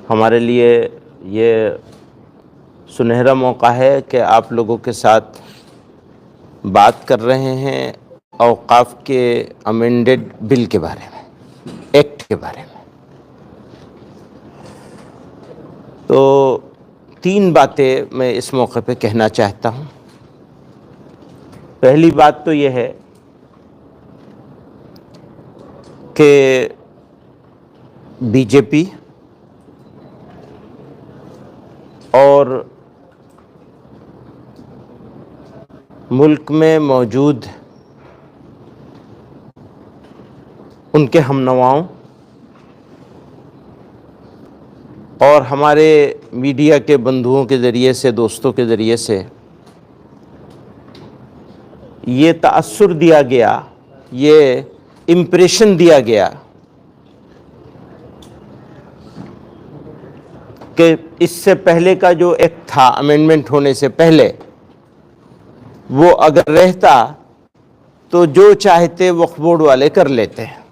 ہمارے لیے یہ سنہرا موقع ہے کہ آپ لوگوں کے ساتھ بات کر رہے ہیں اوقاف کے امینڈڈ بل کے بارے میں، ایکٹ کے بارے میں۔ تو 3 باتیں میں اس موقع پہ کہنا چاہتا ہوں۔ پہلی بات تو یہ ہے کہ بی جے پی اور ملک میں موجود ان کے ہم نواؤں اور ہمارے میڈیا کے بندھوؤں کے ذریعے سے، دوستوں کے ذریعے سے یہ تأثر دیا گیا، یہ امپریشن دیا گیا کہ اس سے پہلے کا جو ایکٹ تھا امینڈمنٹ ہونے سے پہلے، وہ اگر رہتا تو جو چاہتے وقف بورڈ والے کر لیتے ہیں۔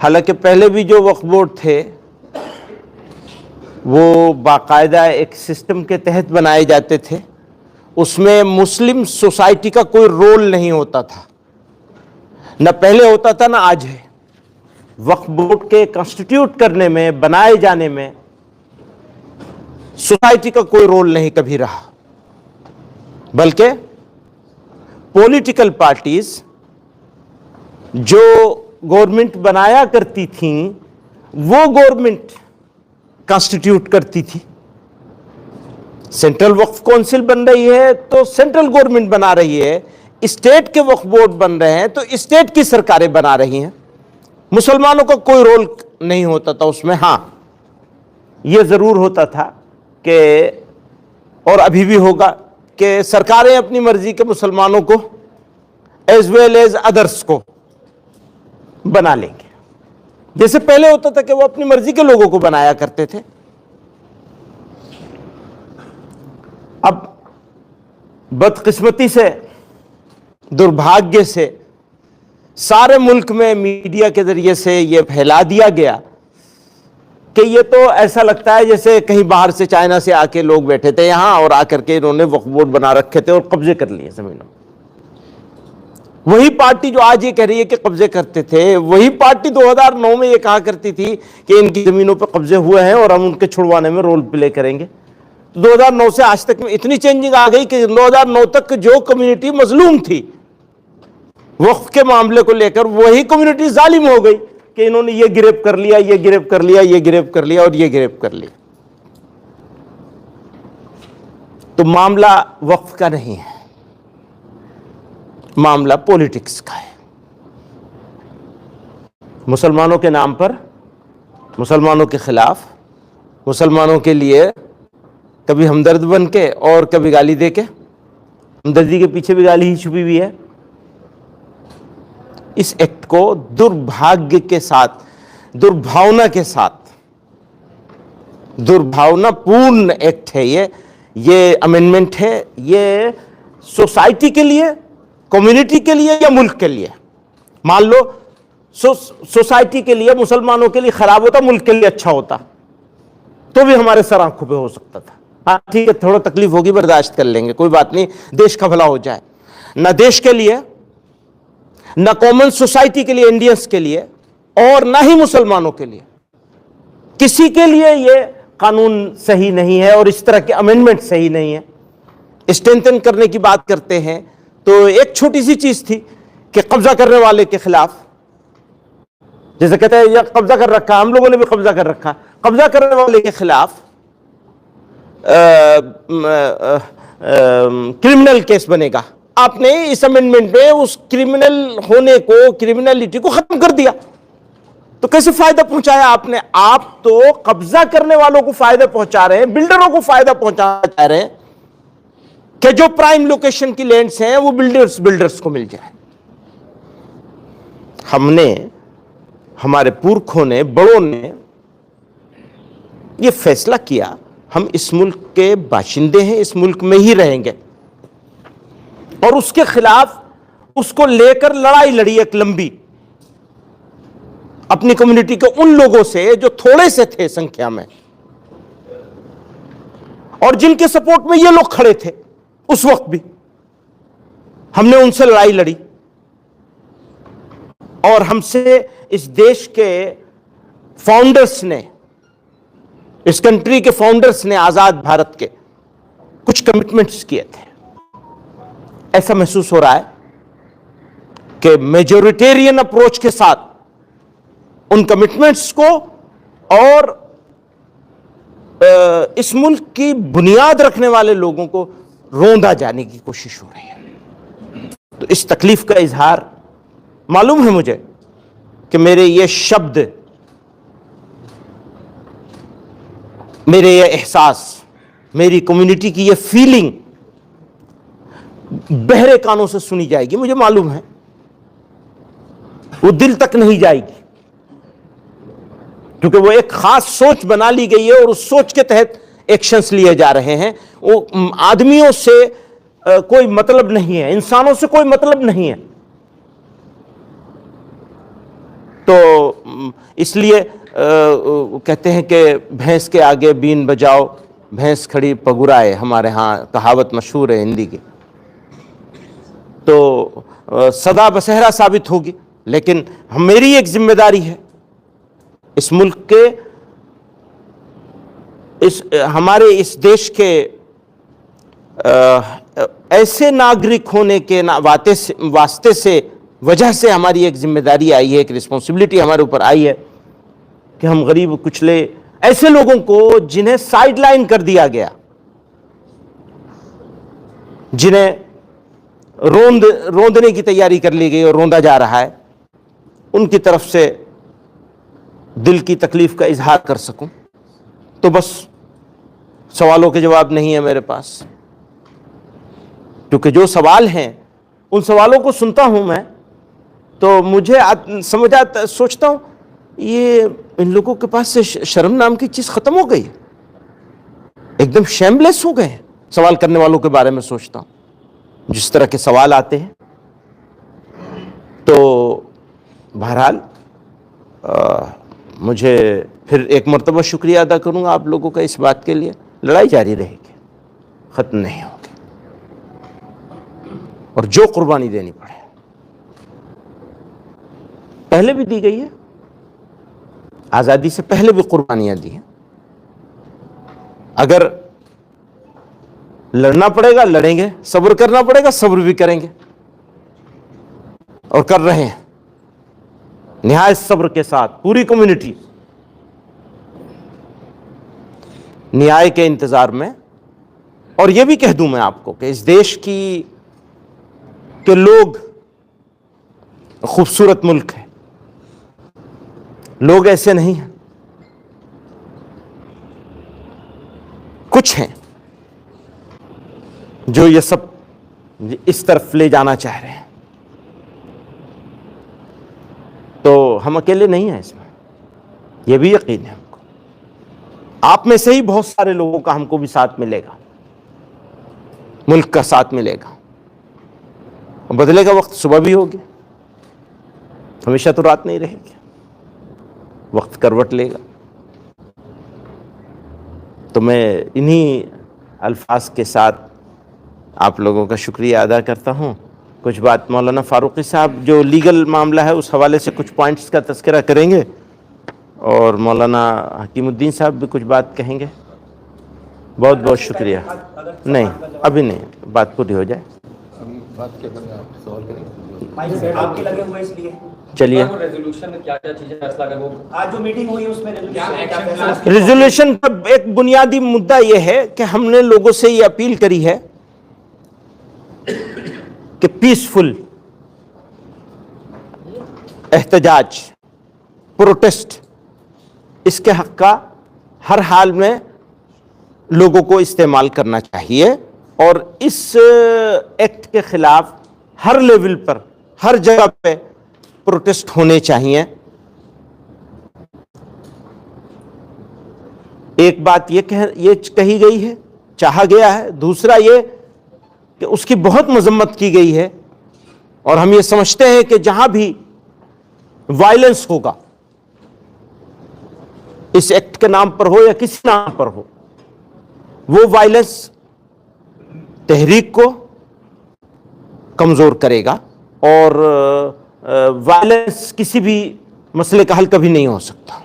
حالانکہ پہلے بھی جو وقف بورڈ تھے وہ باقاعدہ ایک سسٹم کے تحت بنائے جاتے تھے، اس میں مسلم سوسائٹی کا کوئی رول نہیں ہوتا تھا، نہ پہلے ہوتا تھا نہ آج ہے۔ وقف بورڈ کے کنسٹیٹیوٹ کرنے میں، بنائے جانے میں سوسائٹی کا کوئی رول نہیں کبھی رہا، بلکہ پولیٹیکل پارٹیز جو گورنمنٹ بنایا کرتی تھیں وہ گورنمنٹ کنسٹیٹیوٹ کرتی تھی۔ سینٹرل وقف کونسل بن رہی ہے تو سینٹرل گورنمنٹ بنا رہی ہے، اسٹیٹ کے وقف بورڈ بن رہے ہیں تو اسٹیٹ کی سرکاریں بنا رہی ہیں۔ مسلمانوں کا کوئی رول نہیں ہوتا تھا اس میں۔ ہاں، یہ ضرور ہوتا تھا کہ، اور ابھی بھی ہوگا، کہ سرکاریں اپنی مرضی کے مسلمانوں کو ایز ویل ایز ادرس کو بنا لیں گے، جیسے پہلے ہوتا تھا کہ وہ اپنی مرضی کے لوگوں کو بنایا کرتے تھے۔ اب بدقسمتی سے، دربھاگیہ سے، سارے ملک میں میڈیا کے ذریعے سے یہ پھیلا دیا گیا کہ یہ تو ایسا لگتا ہے جیسے کہیں باہر سے، چائنا سے آ کے لوگ بیٹھے تھے یہاں اور آ کر کے انہوں نے وقف بورڈ بنا رکھے تھے اور قبضے کر لیے زمینوں۔ وہی پارٹی جو آج یہ کہہ رہی ہے کہ قبضے کرتے تھے، وہی پارٹی 2009 میں یہ کہا کرتی تھی کہ ان کی زمینوں پہ قبضے ہوئے ہیں اور ہم ان کے چھڑوانے میں رول پلے کریں گے۔ 2009 سے آج تک میں اتنی چینجنگ آ گئی کہ 2009 تک جو کمیونٹی مظلوم تھی وقف کے معاملے کو لے کر، وہی کمیونٹی ظالم ہو گئی کہ انہوں نے یہ گریب کر لیا، یہ گریب کر لیا، یہ گریب کر لیا اور یہ گریب کر لیا۔ تو معاملہ وقف کا نہیں ہے، معاملہ پولیٹکس کا ہے۔ مسلمانوں کے نام پر، مسلمانوں کے خلاف، مسلمانوں کے لیے کبھی ہمدرد بن کے اور کبھی گالی دے کے، ہمدردی کے پیچھے بھی گالی ہی چھپی ہوئی ہے۔ اس ایکٹ کو دربھاگیہ کے ساتھ، دربھاونا کے ساتھ، دربھاونا پورن ایکٹ ہے یہ امینڈمنٹ ہے۔ یہ سوسائٹی کے لیے، کمیونٹی کے لیے یا ملک کے لیے، مان لو سوسائٹی کے لیے، مسلمانوں کے لیے خراب ہوتا، ملک کے لیے اچھا ہوتا تو بھی ہمارے سر آنکھوں پہ ہو سکتا تھا۔ ہاں ٹھیک ہے، تھوڑا تکلیف ہوگی، برداشت کر لیں گے، کوئی بات نہیں، دیش کا بھلا ہو جائے۔ نہ دیش کے لیے، نہ کامن سوسائٹی کے لیے، انڈینس کے لیے، اور نہ ہی مسلمانوں کے لیے، کسی کے لیے یہ قانون صحیح نہیں ہے اور اس طرح کے امینڈمنٹ صحیح نہیں ہے۔ اسٹرینتھن کرنے کی بات کرتے ہیں تو ایک چھوٹی سی چیز تھی کہ قبضہ کرنے والے کے خلاف، جیسے کہتے ہیں یہ قبضہ کر رکھا، ہم لوگوں نے بھی قبضہ کر رکھا، قبضہ کرنے والے کے خلاف کرمنل کیس بنے گا۔ آپ نے اس امینڈمنٹ میں اس کرمنل ہونے کو، کرمنلٹی کو ختم کر دیا، تو کیسے فائدہ پہنچایا آپ نے؟ آپ تو قبضہ کرنے والوں کو فائدہ پہنچا رہے ہیں، بلڈروں کو فائدہ پہنچانا چاہ رہے ہیں کہ جو پرائم لوکیشن کی لینڈز ہیں وہ بلڈرز کو مل جائے۔ ہم نے، ہمارے پورکھوں نے، بڑوں نے یہ فیصلہ کیا، ہم اس ملک کے باشندے ہیں، اس ملک میں ہی رہیں گے، اور اس کے خلاف اس کو لے کر لڑائی لڑی ایک لمبی، اپنی کمیونٹی کے ان لوگوں سے جو تھوڑے سے تھے سنکھیا میں اور جن کے سپورٹ میں یہ لوگ کھڑے تھے اس وقت بھی. ہم نے ان سے لڑائی لڑی اور ہم سے اس دیش کے فاؤنڈرز نے, اس کنٹری کے فاؤنڈرز نے, آزاد بھارت کے کچھ کمٹمنٹس کیے تھے. ایسا محسوس ہو رہا ہے کہ میجورٹیرین اپروچ کے ساتھ ان کمٹمنٹس کو اور اس ملک کی بنیاد رکھنے والے لوگوں کو روندا جانے کی کوشش ہو رہی ہے. تو اس تکلیف کا اظہار معلوم ہے مجھے کہ میرے یہ شبد, میرے یہ احساس, میری کمیونٹی کی یہ فیلنگ بہرے کانوں سے سنی جائے گی. مجھے معلوم ہے وہ دل تک نہیں جائے گی, کیونکہ وہ ایک خاص سوچ بنا لی گئی ہے اور اس سوچ کے تحت ایکشنز لیے جا رہے ہیں. وہ آدمیوں سے کوئی مطلب نہیں ہے, انسانوں سے کوئی مطلب نہیں ہے. تو اس لیے کہتے ہیں کہ بھینس کے آگے بین بجاؤ, بھینس کھڑی پگرائے, ہمارے ہاں کہاوت مشہور ہے ہندی کی. تو سدا بسہرا ثابت ہوگی, لیکن میری ایک ذمہ داری ہے اس ملک کے, ہمارے اس دیش کے ایسے ناگرک ہونے کے واسطے سے, وجہ سے ہماری ایک ذمہ داری آئی ہے, ایک رسپانسبلٹی ہمارے اوپر آئی ہے کہ ہم غریب کچلے ایسے لوگوں کو جنہیں سائیڈ لائن کر دیا گیا, جنہیں روندنے کی تیاری کر لی گئی اور روندا جا رہا ہے, ان کی طرف سے دل کی تکلیف کا اظہار کر سکوں. تو بس سوالوں کے جواب نہیں ہے میرے پاس, کیونکہ جو سوال ہیں ان سوالوں کو سنتا ہوں میں تو مجھے سمجھ آتا, سوچتا ہوں یہ ان لوگوں کے پاس سے شرم نام کی چیز ختم ہو گئی, ایک دم شیملیس ہو گئے ہیں. سوال کرنے والوں کے بارے میں سوچتا ہوں, جس طرح کے سوال آتے ہیں. تو بہرحال مجھے پھر ایک مرتبہ شکریہ ادا کروں گا آپ لوگوں کا اس بات کے لیے. لڑائی جاری رہے گی, ختم نہیں ہوگی, اور جو قربانی دینی پڑے پہلے بھی دی گئی ہے, آزادی سے پہلے بھی قربانیاں دی ہیں. اگر لڑنا پڑے گا لڑیں گے, صبر کرنا پڑے گا صبر بھی کریں گے, اور کر رہے ہیں نہایت صبر کے ساتھ. پوری کمیونٹی نیائے کے انتظار میں. اور یہ بھی کہہ دوں میں آپ کو کہ اس دیش کے لوگ خوبصورت ملک ہے, لوگ ایسے نہیں ہیں. کچھ ہیں جو یہ سب اس طرف لے جانا چاہ رہے ہیں. تو ہم اکیلے نہیں ہیں اس میں, یہ بھی یقین ہے ہم کو. آپ میں سے ہی بہت سارے لوگوں کا ہم کو بھی ساتھ ملے گا, ملک کا ساتھ ملے گا. بدلے گا وقت, صبح بھی ہوگی, ہمیشہ تو رات نہیں رہے گی, وقت کروٹ لے گا. تو میں انہی الفاظ کے ساتھ آپ لوگوں کا شکریہ ادا کرتا ہوں. کچھ بات مولانا فاروقی صاحب جو لیگل معاملہ ہے اس حوالے سے کچھ پوائنٹس کا تذکرہ کریں گے, اور مولانا حکیم الدین صاحب بھی کچھ بات کہیں گے. بہت بہت شکریہ. نہیں ابھی نہیں, بات پوری ہو جائے. چلیے, ریزولوشن پر ایک بنیادی مدعا یہ ہے کہ ہم نے لوگوں سے یہ اپیل کری ہے کہ پیسفل احتجاج, پروٹیسٹ, اس کے حق کا ہر حال میں لوگوں کو استعمال کرنا چاہیے, اور اس ایکٹ کے خلاف ہر لیول پر, ہر جگہ پہ پروٹیسٹ ہونے چاہیے. ایک بات یہ کہی گئی ہے, چاہا گیا ہے. دوسرا یہ کہ اس کی بہت مذمت کی گئی ہے, اور ہم یہ سمجھتے ہیں کہ جہاں بھی وائلنس ہوگا, اس ایکٹ کے نام پر ہو یا کسی نام پر ہو، وہ وائلنس تحریک کو کمزور کرے گا، اور وائلنس کسی بھی مسئلے کا حل کبھی نہیں ہو سکتا۔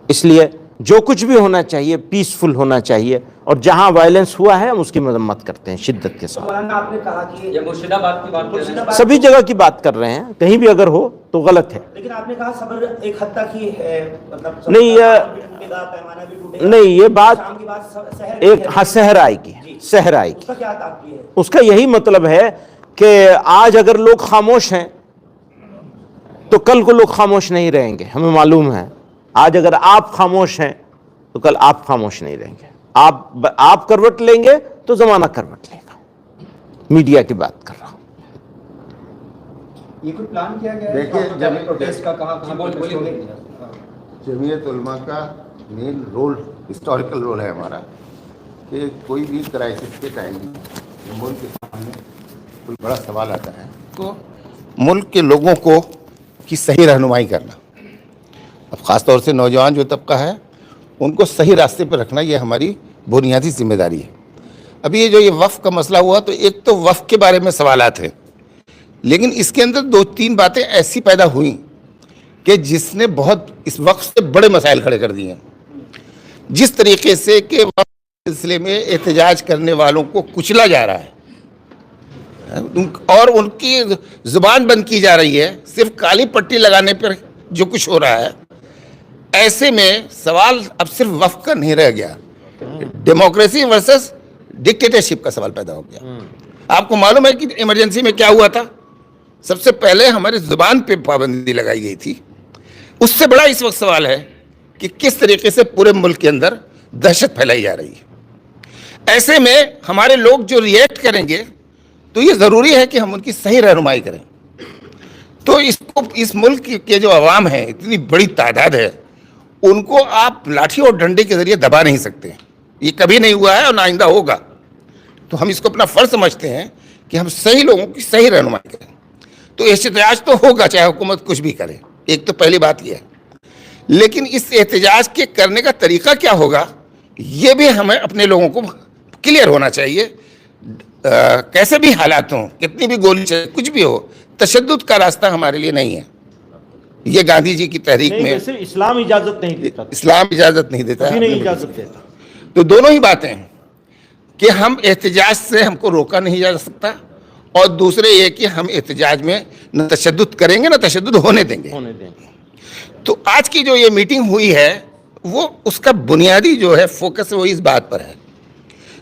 اس لیے جو کچھ بھی ہونا چاہیے پیسفل ہونا چاہیے، اور جہاں وائلنس ہوا ہے ہم اس کی مذمت کرتے ہیں شدت کے ساتھ۔ مولانا آپ نے کہا کہ یہ مرشد آباد کی بات کر رہے ہیں، سبھی جگہ کی بات کر رہے ہیں، کہیں بھی اگر ہو تو غلط ہے۔ لیکن آپ نے کہا صبر ایک حد تک ہی ہے، مطلب نہیں، پیمانہ بھی ٹوٹے گا، نہیں، یہ بات شام کی بات سحر ایک سحر آئے گی، سحر آئے اس گی۔ کا کیا تعبیر ہے؟ اس کا یہی مطلب ہے کہ آج اگر لوگ خاموش ہیں تو کل کو لوگ خاموش نہیں رہیں گے، ہمیں معلوم ہے۔ آج اگر آپ خاموش ہیں تو کل آپ خاموش نہیں رہیں گے، آپ کروٹ لیں گے تو زمانہ کروٹ لے گا۔ میڈیا کی بات کر رہا ہوں۔ یہ کوئی پلان کیا گیا ہے دیکھیے، پروٹیسٹ کا؟ کہاں بولیں؟ جمعیت علماء کا مین رول، ہسٹوریکل رول ہے ہمارا، کہ کوئی بھی کرائسس کے ٹائم ملک کے سامنے کوئی بڑا سوال آتا ہے تو ملک کے لوگوں کو کی صحیح رہنمائی کرنا، اب خاص طور سے نوجوان جو طبقہ ہے ان کو صحیح راستے پر رکھنا، یہ ہماری بنیادی ذمہ داری ہے۔ ابھی یہ وقف کا مسئلہ ہوا تو ایک تو وقف کے بارے میں سوالات ہیں، لیکن اس کے اندر 2-3 باتیں ایسی پیدا ہوئیں کہ جس نے بہت اس وقف سے بڑے مسائل کھڑے کر دیے ہیں۔ جس طریقے سے کہ وقف کے سلسلے میں احتجاج کرنے والوں کو کچلا جا رہا ہے اور ان کی زبان بند کی جا رہی ہے صرف کالی پٹی لگانے پر جو کچھ ہو رہا ہے، ایسے میں سوال اب صرف وقف کا نہیں رہ گیا، ڈیموکریسی ورسس ڈکٹیٹرشپ کا سوال پیدا ہو گیا۔ آپ کو معلوم ہے کہ ایمرجنسی میں کیا ہوا تھا؟ سب سے پہلے ہماری زبان پہ پابندی لگائی گئی تھی۔ اس سے بڑا اس وقت سوال ہے کہ کس طریقے سے پورے ملک کے اندر دہشت پھیلائی جا رہی ہے۔ ایسے میں ہمارے لوگ جو ریئیکٹ کریں گے تو یہ ضروری ہے کہ ہم ان کی صحیح رہنمائی کریں۔ تو اس ملک کے جو عوام ہیں، اتنی بڑی تعداد ہے، ان کو آپ لاٹھی اور ڈنڈے کے ذریعے دبا نہیں سکتے۔ یہ کبھی نہیں ہوا ہے اور نہ آئندہ ہوگا۔ تو ہم اس کو اپنا فرض سمجھتے ہیں کہ ہم صحیح لوگوں کی صحیح رہنمائی کریں۔ تو احتجاج تو ہوگا چاہے حکومت کچھ بھی کرے، ایک تو پہلی بات یہ ہے، لیکن اس احتجاج کے کرنے کا طریقہ کیا ہوگا یہ بھی ہمیں اپنے لوگوں کو کلیئر ہونا چاہیے۔ کیسے بھی حالات ہوں، کتنی بھی گولی چلے، کچھ بھی ہو، تشدد کا راستہ ہمارے لیے نہیں ہے۔ یہ گاندھی جی کی تحریک میں اسلام اجازت نہیں دیتا، اسلام اجازت نہیں دیتا کبھی نہیں اجازت دیتا۔ تو دونوں ہی باتیں ہیں کہ ہم احتجاج سے ہم کو روکا نہیں جا سکتا، اور دوسرے یہ کہ ہم احتجاج میں نہ تشدد کریں گے نہ تشدد ہونے دیں گے۔ تو آج کی جو یہ میٹنگ ہوئی ہے وہ اس کا بنیادی جو ہے فوکس وہ اس بات پر ہے۔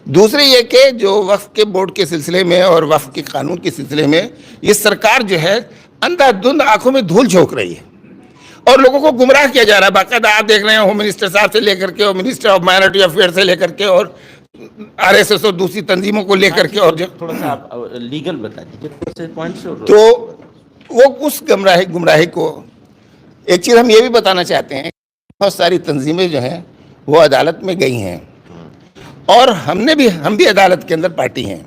دوسرے یہ کہ جو وقف کے بورڈ کے سلسلے میں اور وقف کے قانون کے سلسلے میں یہ سرکار جو ہے اندھا دھند آنکھوں میں دھول جھونک رہی ہے اور لوگوں کو گمراہ کیا جا رہا ہے۔ باقاعدہ آپ دیکھ رہے ہیں ہوم منسٹر صاحب سے لے کر کے اور منسٹر آف مائنورٹی افیئر سے لے کر کے اور RSS اور دوسری تنظیموں کو لے کر کے، اور جو تھوڑا سا آپ لیگل بتا دیجیے پوائنٹس۔ تو وہ اس گمراہی کو ایک چیز ہم یہ بھی بتانا چاہتے ہیں، بہت ساری تنظیمیں جو ہیں وہ عدالت میں گئی ہیں، اور ہم بھی عدالت کے اندر پارٹی ہیں،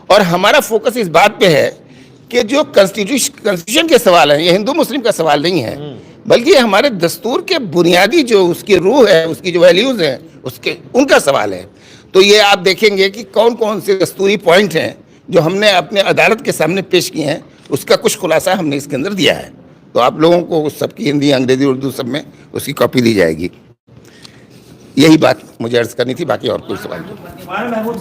اور ہمارا فوکس اس بات پہ ہے کہ جو کنسٹیٹیوشن کے سوال ہیں، یہ ہندو مسلم کا سوال نہیں ہے، بلکہ یہ ہمارے دستور کے بنیادی جو اس کی روح ہے، اس کی جو ویلیوز ہیں، ان کا سوال ہے۔ تو یہ آپ دیکھیں گے کہ کون کون سے دستوری پوائنٹ ہیں جو ہم نے اپنے عدالت کے سامنے پیش کیے ہیں، اس کا کچھ خلاصہ ہم نے اس کے اندر دیا ہے۔ تو آپ لوگوں کو سب کی ہندی، انگریزی، اردو سب میں اس کی کاپی دی جائے گی۔ یہی بات مجھے عرض کرنی تھی، باقی اور کوئی سوال نہیں۔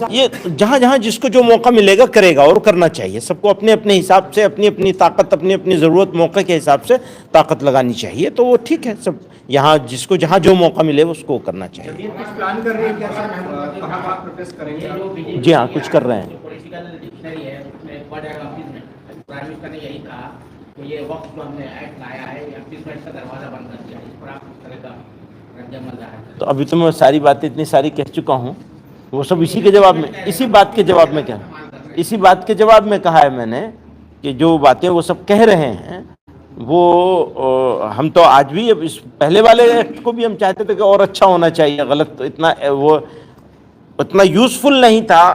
یہ جہاں جہاں جس کو جو موقع ملے گا کرے گا، اور کرنا چاہیے۔ سب کو اپنے اپنے حساب سے اپنی اپنی طاقت، اپنی اپنی ضرورت، موقع کے حساب سے طاقت لگانی چاہیے۔ تو وہ ٹھیک ہے، سب یہاں جس کو جہاں جو موقع ملے اس کو کرنا چاہیے۔ کچھ پلان کر رہے ہیں کیا سر؟ کہاں کہاں پروٹیسٹ کریں گے؟ جی ہاں، کچھ کر رہے ہیں۔ پولیٹیکل ڈکشنری ہے، اس میں بڑے آفس میں پرائم منسٹر نے یہی کہا کہ یہ وقت جو ہم نے ایکٹ لایا ہے یہ 38 منٹ کا دروازہ بند کر دیا، اس پر آپ کس طرح کا رد عمل ظاہر کریں؟ تو ابھی تو میں ساری باتیں اتنی ساری کہہ چکا ہوں، وہ سب اسی کے جواب میں، اسی بات کے جواب میں اسی بات کے جواب میں کہا ہے میں نے کہ جو باتیں وہ سب کہہ رہے ہیں وہ ہم تو آج بھی اس پہلے والے ایکٹ کو بھی ہم چاہتے تھے کہ اور اچھا ہونا چاہیے، غلط اتنا یوزفل نہیں تھا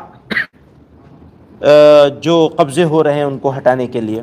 جو قبضے ہو رہے ہیں ان کو ہٹانے کے لیے۔